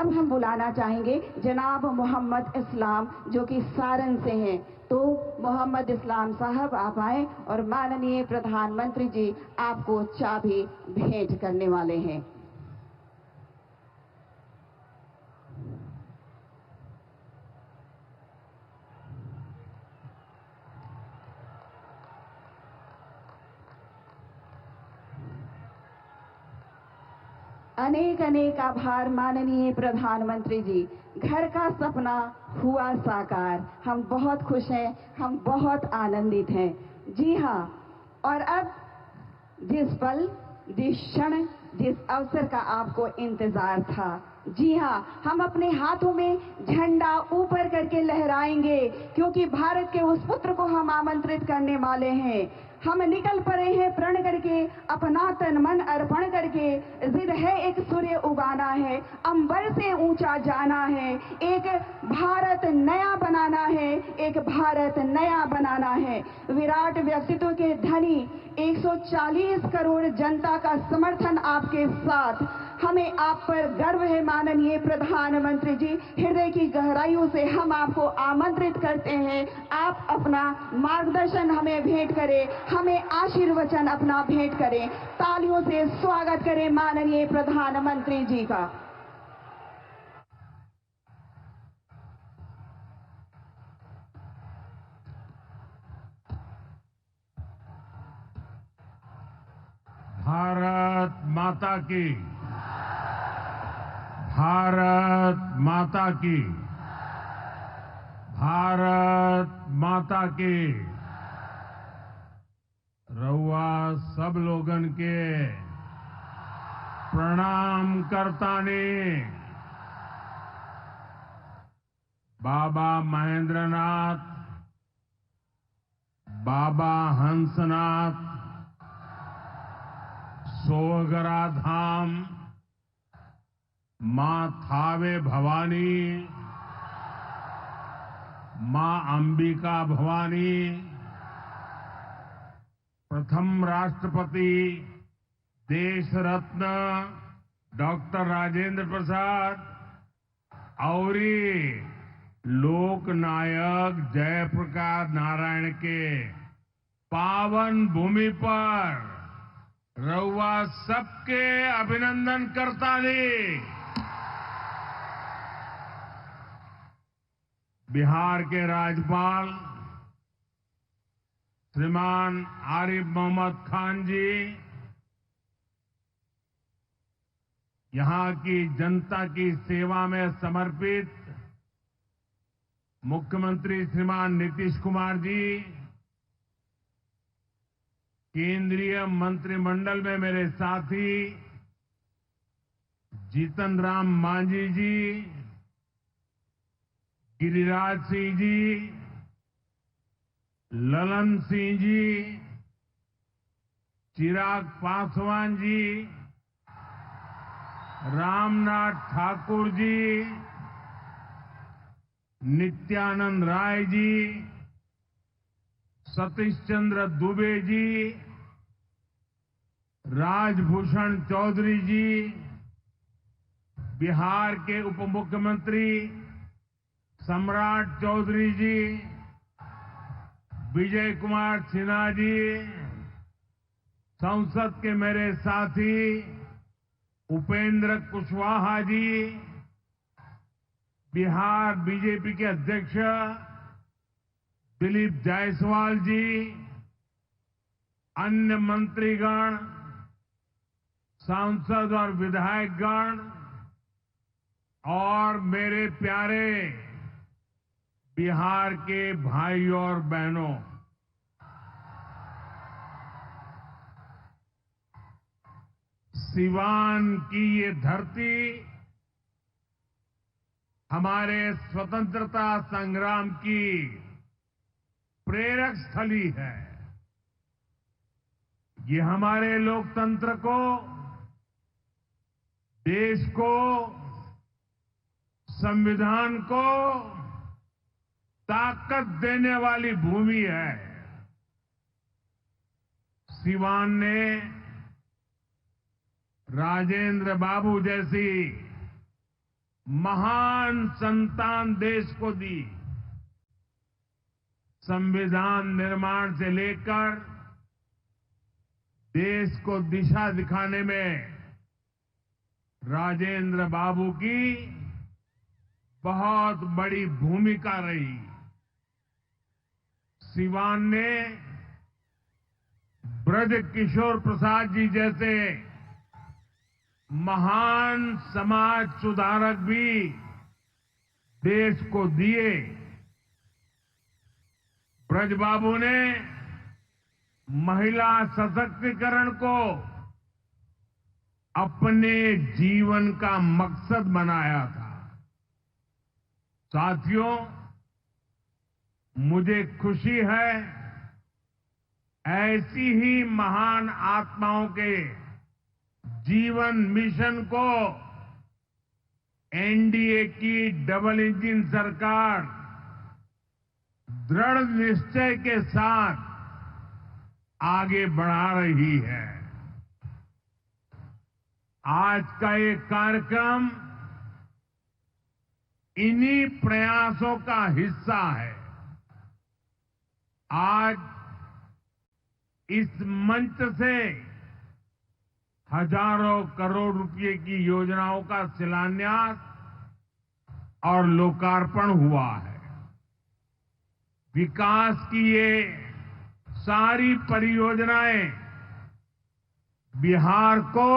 अब हम बुलाना चाहेंगे जनाब मोहम्मद इस्लाम, जो कि सारण से हैं। तो मोहम्मद इस्लाम साहब आप आए और माननीय प्रधानमंत्री जी आपको चाबी भेंट करने वाले हैं। अनेक अनेक आभार माननीय प्रधानमंत्री जी। घर का सपना हुआ साकार। हम बहुत खुश हैं, हम बहुत आनंदित हैं। जी हाँ, और अब जिस पल, जिस क्षण, जिस अवसर का आपको इंतजार था, जी हाँ, हम अपने हाथों में झंडा ऊपर करके लहराएंगे, क्योंकि भारत के उस पुत्र को हम आमंत्रित करने वाले हैं। हम निकल पड़े हैं प्रण करके, अपना तन मन अर्पण करके। जिद है एक सूर्य उगाना है, अंबर से ऊंचा जाना है, एक भारत नया बनाना है, एक भारत नया बनाना है। विराट व्यक्तित्व के धनी 140 करोड़ जनता का समर्थन आपके साथ। हमें आप पर गर्व है माननीय प्रधानमंत्री जी। हृदय की गहराइयों से हम आपको आमंत्रित करते हैं, आप अपना मार्गदर्शन हमें भेंट करें, हमें आशीर्वचन अपना भेंट करें। तालियों से स्वागत करें माननीय प्रधानमंत्री जी का। भारत माता की, भारत माता की, भारत माता की। रउआ सब लोगन के प्रणाम करतानी। बाबा महेंद्रनाथ, बाबा हंसनाथ, सोगरा धाम, मां थावे भवानी, मां अंबिका भवानी, प्रथम राष्ट्रपति देश रत्न डॉक्टर राजेंद्र प्रसाद और लोक नायक जयप्रकाश नारायण के पावन भूमि पर रउआ सबके अभिनंदन करता दी। बिहार के राज्यपाल श्रीमान आरिफ मोहम्मद खान जी, यहां की जनता की सेवा में समर्पित मुख्यमंत्री श्रीमान नीतीश कुमार जी, केंद्रीय मंत्रिमंडल में मेरे साथी जीतन राम मांझी जी, गिरिराज सिंह जी, ललन सिंह जी, चिराग पासवान जी, रामनाथ ठाकुर जी, नित्यानंद राय जी, सतीश चंद्र दुबे जी, राजभूषण चौधरी जी, बिहार के उप मुख्यमंत्री सम्राट चौधरी जी, विजय कुमार सिन्हा जी, संसद के मेरे साथी उपेंद्र कुशवाहा जी, बिहार बीजेपी के अध्यक्ष दिलीप जायसवाल जी, अन्य मंत्रीगण, सांसद और विधायकगण और मेरे प्यारे बिहार के भाइयों और बहनों, सिवान की ये धरती हमारे स्वतंत्रता संग्राम की प्रेरक स्थली है। ये हमारे लोकतंत्र को, देश को, संविधान को ताकत देने वाली भूमि है। सिवान ने राजेंद्र बाबू जैसी महान संतान देश को दी। संविधान निर्माण से लेकर देश को दिशा दिखाने में राजेंद्र बाबू की बहुत बड़ी भूमिका रही। सिवान ने ब्रज किशोर प्रसाद जी जैसे महान समाज सुधारक भी देश को दिए। ब्रज बाबू ने महिला सशक्तिकरण को अपने जीवन का मकसद बनाया था। साथियों, मुझे खुशी है ऐसी ही महान आत्माओं के जीवन मिशन को एनडीए की डबल इंजन सरकार दृढ़ निश्चय के साथ आगे बढ़ा रही है। आज का ये कार्यक्रम इन्हीं प्रयासों का हिस्सा है। आज इस मंच से हजारों करोड़ रुपए की योजनाओं का शिलान्यास और लोकार्पण हुआ है। विकास की ये सारी परियोजनाएं बिहार को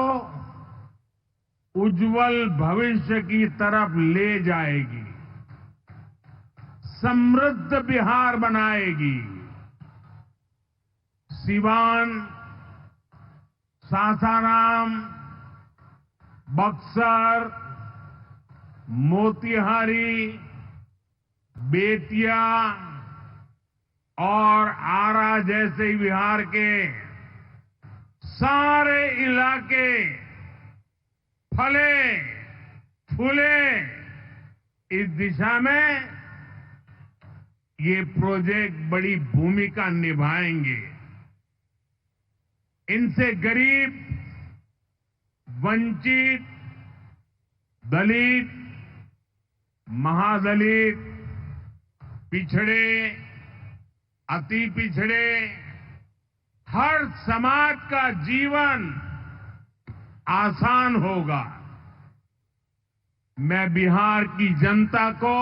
उज्जवल भविष्य की तरफ ले जाएगी, समृद्ध बिहार बनाएगी। सिवान, सासाराम, बक्सर, मोतिहारी, बेतिया और आरा जैसे बिहार के सारे इलाके फले फूले। इस दिशा में ये प्रोजेक्ट बड़ी भूमिका निभाएंगे। इनसे गरीब, वंचित, दलित, महादलित, पिछड़े, अति पिछड़े, हर समाज का जीवन आसान होगा। मैं बिहार की जनता को,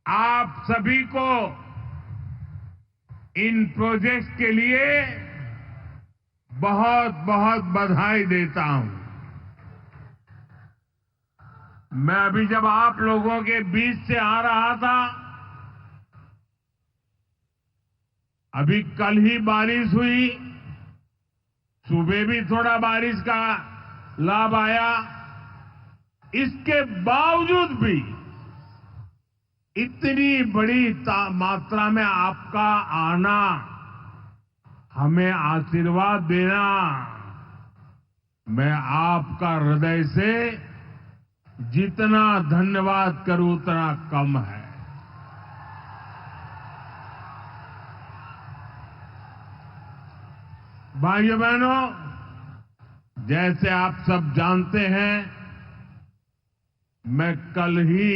आप सभी को इन प्रोजेक्ट्स के लिए बहुत बहुत बधाई देता हूं। मैं अभी जब आप लोगों के बीच से आ रहा था, अभी कल ही बारिश हुई, सुबह भी थोड़ा बारिश का लाभ आया। इसके बावजूद भी इतनी बड़ी मात्रा में आपका आना, हमें आशीर्वाद देना, मैं आपका हृदय से जितना धन्यवाद करूं उतना कम है। भाइयों बहनों, जैसे आप सब जानते हैं, मैं कल ही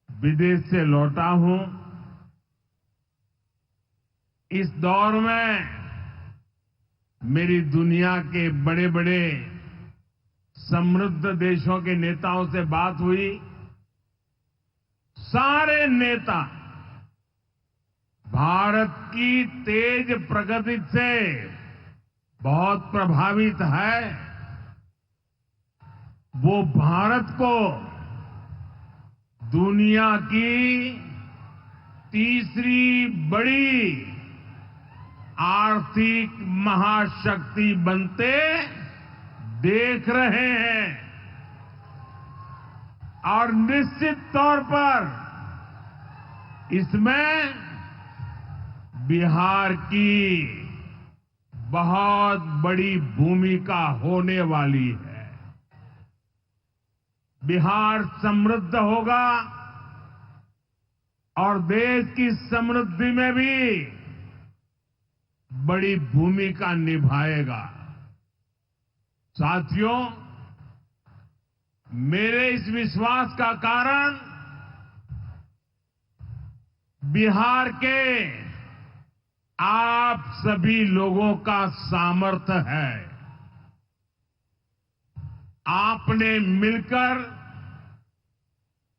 विदेश से लौटा हूं। इस दौर में मेरी दुनिया के बड़े बड़े समृद्ध देशों के नेताओं से बात हुई। सारे नेता भारत की तेज प्रगति से बहुत प्रभावित है। वो भारत को दुनिया की तीसरी बड़ी आर्थिक महाशक्ति बनते देख रहे हैं और निश्चित तौर पर इसमें बिहार की बहुत बड़ी भूमिका होने वाली है। बिहार समृद्ध होगा और देश की समृद्धि में भी बड़ी भूमिका निभाएगा। साथियों, मेरे इस विश्वास का कारण बिहार के आप सभी लोगों का सामर्थ्य है। आपने मिलकर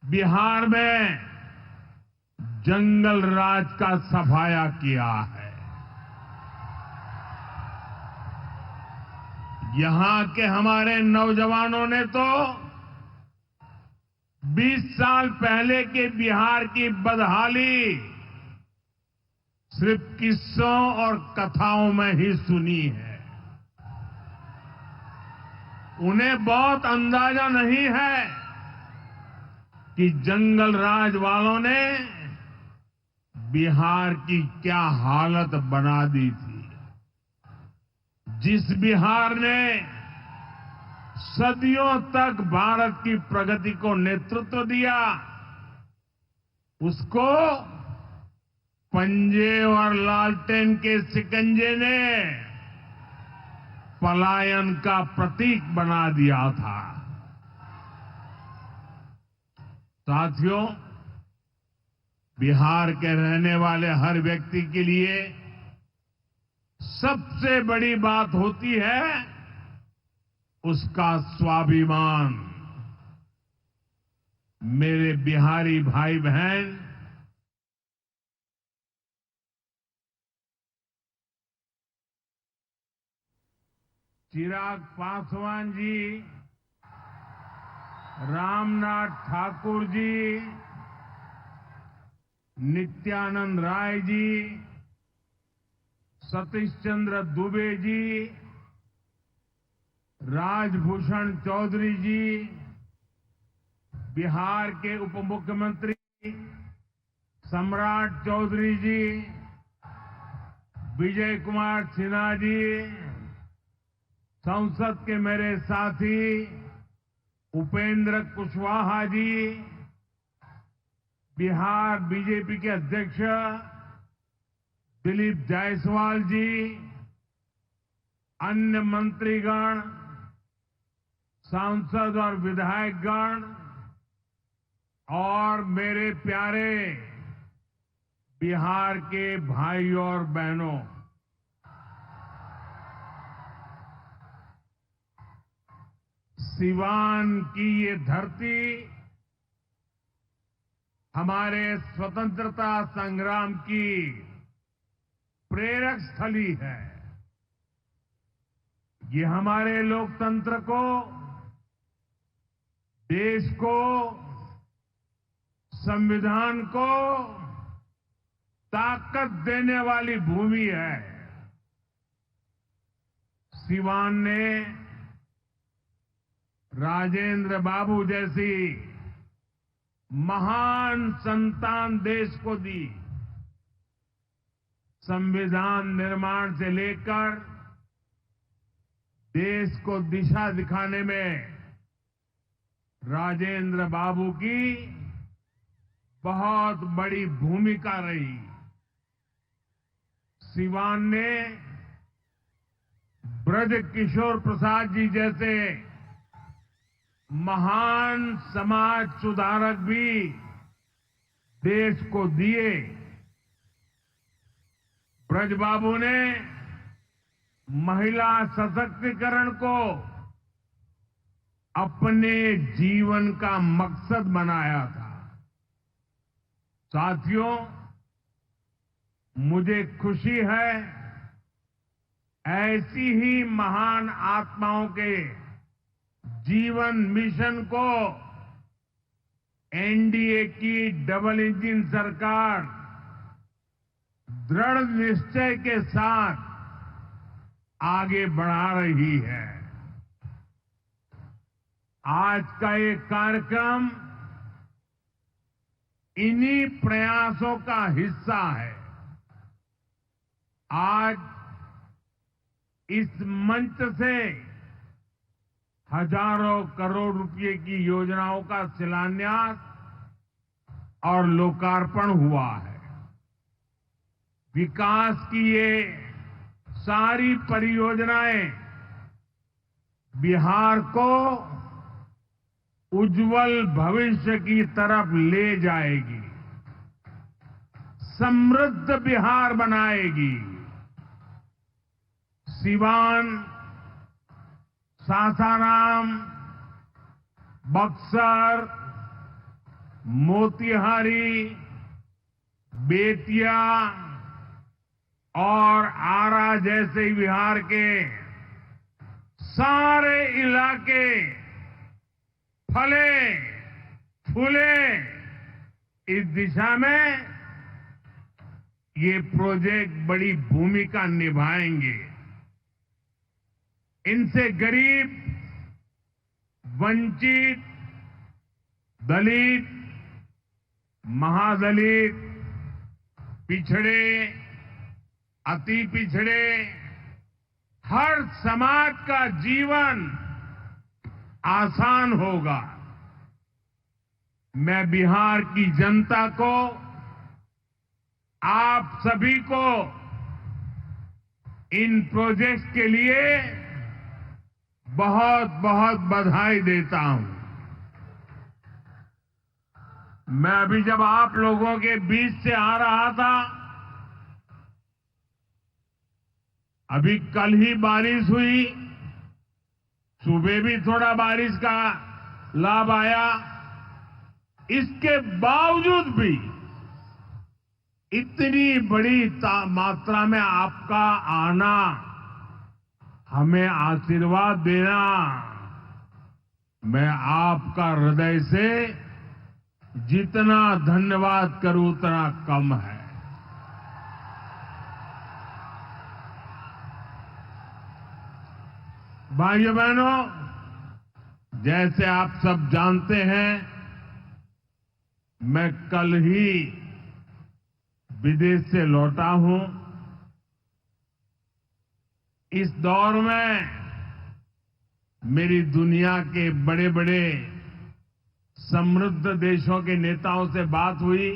बिहार में जंगल राज का सफाया किया है। यहां के हमारे नौजवानों ने तो 20 साल पहले के बिहार की बदहाली सिर्फ किस्सों और कथाओं में ही सुनी है। उन्हें बहुत अंदाजा नहीं है कि जंगल राज वालों ने बिहार की क्या हालत बना दी थी। जिस बिहार ने सदियों तक भारत की प्रगति को नेतृत्व दिया, उसको पंजे और लालटेन के शिकंजे ने पलायन का प्रतीक बना दिया था। साथियों, बिहार के रहने वाले हर व्यक्ति के लिए सबसे बड़ी बात होती है उसका स्वाभिमान। मेरे बिहारी भाई बहन, चिराग पासवान जी, रामनाथ ठाकुर जी, नित्यानंद राय जी, सतीश चंद्र दुबे जी, राजभूषण चौधरी जी, बिहार के उप मुख्यमंत्री सम्राट चौधरी जी, विजय कुमार सिन्हा जी, संसद के मेरे साथी उपेंद्र कुशवाहा जी, बिहार बीजेपी के अध्यक्ष दिलीप जायसवाल जी, अन्य मंत्रीगण, सांसद और विधायकगण और मेरे प्यारे बिहार के भाई और बहनों, सिवान की ये धरती हमारे स्वतंत्रता संग्राम की प्रेरक स्थली है। ये हमारे लोकतंत्र को, देश को, संविधान को ताकत देने वाली भूमि है। सिवान ने राजेंद्र बाबू जैसी महान संतान देश को दी। संविधान निर्माण से लेकर देश को दिशा दिखाने में राजेंद्र बाबू की बहुत बड़ी भूमिका रही। सिवान ने ब्रज किशोर प्रसाद जी जैसे महान समाज सुधारक भी देश को दिए। ब्रज बाबू ने महिला सशक्तिकरण को अपने जीवन का मकसद बनाया था। साथियों, मुझे खुशी है ऐसी ही महान आत्माओं के जीवन मिशन को एनडीए की डबल इंजन सरकार दृढ़ निश्चय के साथ आगे बढ़ा रही है। आज का ये कार्यक्रम इन्हीं प्रयासों का हिस्सा है। आज इस मंच से हजारों करोड़ रुपए की योजनाओं का शिलान्यास और लोकार्पण हुआ है। विकास की ये सारी परियोजनाएं बिहार को उज्जवल भविष्य की तरफ ले जाएगी, समृद्ध बिहार बनाएगी। सिवान, सासाराम, बक्सर, मोतिहारी, बेतिया और आरा जैसे बिहार के सारे इलाके फले फूले। इस दिशा में ये प्रोजेक्ट बड़ी भूमिका निभाएंगे। इनसे गरीब, वंचित, दलित, महादलित, पिछड़े, अति पिछड़े, हर समाज का जीवन आसान होगा। मैं बिहार की जनता को, आप सभी को इन प्रोजेक्ट्स के लिए बहुत बहुत बधाई देता हूं। मैं अभी जब आप लोगों के बीच से आ रहा था, अभी कल ही बारिश हुई, सुबह भी थोड़ा बारिश का लाभ आया। इसके बावजूद भी इतनी बड़ी मात्रा में आपका आना, हमें आशीर्वाद देना, मैं आपका हृदय से जितना धन्यवाद करूं उतना कम है। भाइयों बहनों, जैसे आप सब जानते हैं, मैं कल ही विदेश से लौटा हूं। इस दौर में मेरी दुनिया के बड़े बड़े समृद्ध देशों के नेताओं से बात हुई।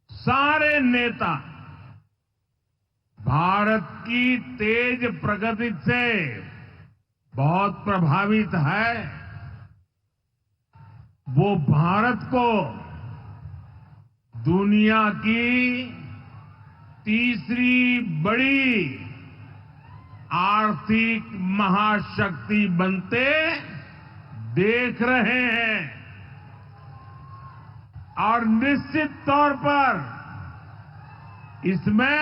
सारे नेता भारत की तेज प्रगति से बहुत प्रभावित है। वो भारत को दुनिया की तीसरी बड़ी आर्थिक महाशक्ति बनते देख रहे हैं और निश्चित तौर पर इसमें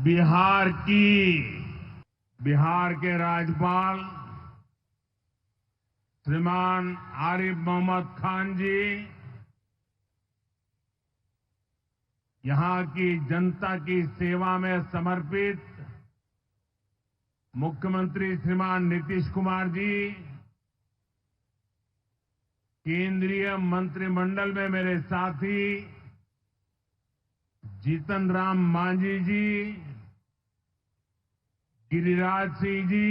बिहार के राज्यपाल श्रीमान आरिफ मोहम्मद खान जी, यहां की जनता की सेवा में समर्पित मुख्यमंत्री श्रीमान नीतीश कुमार जी, केंद्रीय मंत्रिमंडल में मेरे साथी जीतन राम मांझी जी, गिरिराज सिंह जी,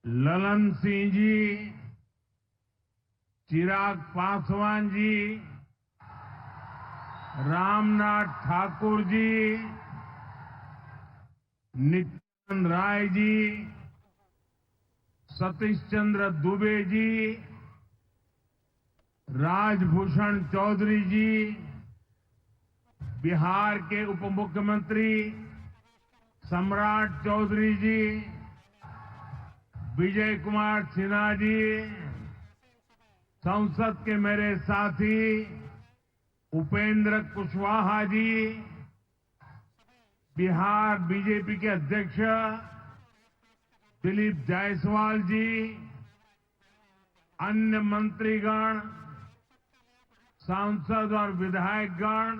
ललन सिंह जी, चिराग पासवान जी, रामनाथ ठाकुर जी, नित्यानंद राय जी, सतीश चंद्र दुबे जी, राजभूषण चौधरी जी, बिहार के उप मुख्यमंत्री सम्राट चौधरी जी, विजय कुमार सिन्हा जी, संसद के मेरे साथी उपेंद्र कुशवाहा जी, बिहार बीजेपी के अध्यक्ष दिलीप जायसवाल जी, अन्य मंत्रीगण, सांसद और विधायकगण,